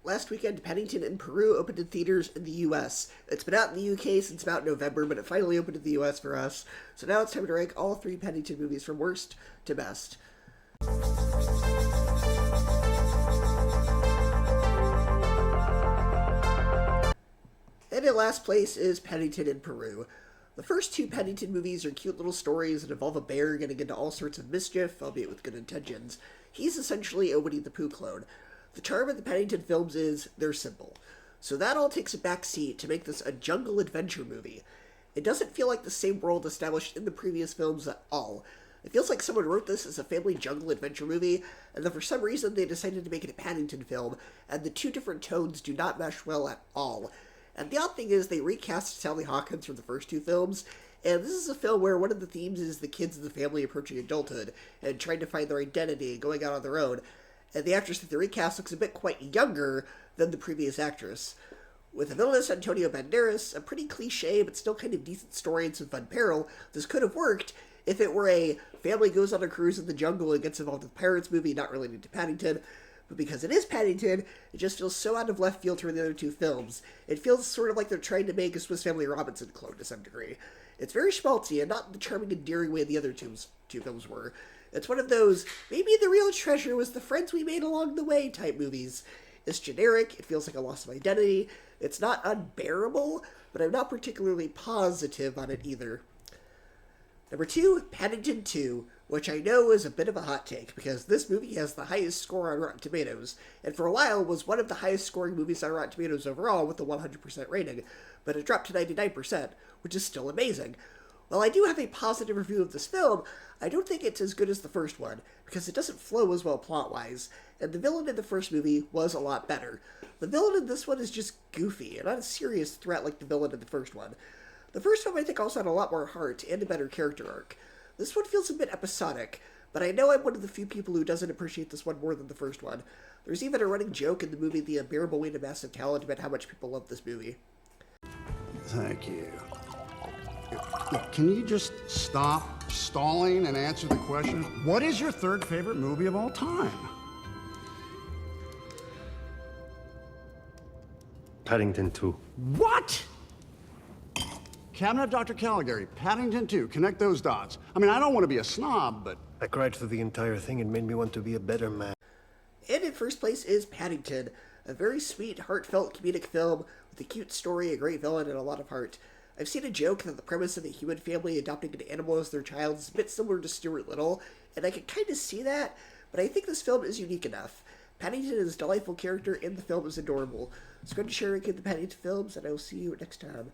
last weekend, Paddington in Peru opened in theaters in the US. It's been out in the UK since about November, but it finally opened in the US for us. So now it's time to rank all three Paddington movies from worst to best. And in last place is Paddington in Peru. The first two Paddington movies are cute little stories that involve a bear getting into all sorts of mischief, albeit with good intentions. He's essentially a Winnie the Pooh clone. The charm of the Paddington films is they're simple. So that all takes a back seat to make this a jungle adventure movie. It doesn't feel like the same world established in the previous films at all. It feels like someone wrote this as a family jungle adventure movie, and then for some reason they decided to make it a Paddington film, and the two different tones do not mesh well at all. And the odd thing is they recast Sally Hawkins from the first two films, and this is a film where one of the themes is the kids of the family approaching adulthood and trying to find their identity and going out on their own. And the actress that they recast looks a bit quite younger than the previous actress. With the villainous Antonio Banderas, a pretty cliche but still kind of decent story and some fun peril, this could have worked if it were a family goes on a cruise in the jungle and gets involved with pirates movie not related to Paddington. But because it is Paddington, it just feels so out of left field from the other two films. It feels sort of like they're trying to make a Swiss Family Robinson clone to some degree. It's very schmaltzy and not the charming, endearing way the other two films were. It's one of those, maybe the real treasure was the friends we made along the way type movies. It's generic, it feels like a loss of identity, it's not unbearable, but I'm not particularly positive on it either. Number 2, Paddington 2, which I know is a bit of a hot take, because this movie has the highest score on Rotten Tomatoes, and for a while was one of the highest scoring movies on Rotten Tomatoes overall with a 100% rating, but it dropped to 99%, which is still amazing. While I do have a positive review of this film, I don't think it's as good as the first one, because it doesn't flow as well plot-wise, and the villain in the first movie was a lot better. The villain in this one is just goofy, and not a serious threat like the villain in the first one. The first film I think also had a lot more heart and a better character arc. This one feels a bit episodic, but I know I'm one of the few people who doesn't appreciate this one more than the first one. There's even a running joke in the movie The Unbearable Weight of Massive Talent about how much people love this movie. Thank you. Can you just stop stalling and answer the question? What is your third favorite movie of all time? Paddington 2. What? Cabinet of Dr. Caligari, Paddington 2. Connect those dots. I mean, I don't want to be a snob, but... I cried through the entire thing. It made me want to be a better man. And in first place is Paddington, a very sweet, heartfelt comedic film with a cute story, a great villain, and a lot of heart. I've seen a joke that the premise of a human family adopting an animal as their child is a bit similar to Stuart Little, and I can kind of see that, but I think this film is unique enough. Paddington is a delightful character, and the film is adorable. So go to share and the Paddington films, and I will see you next time.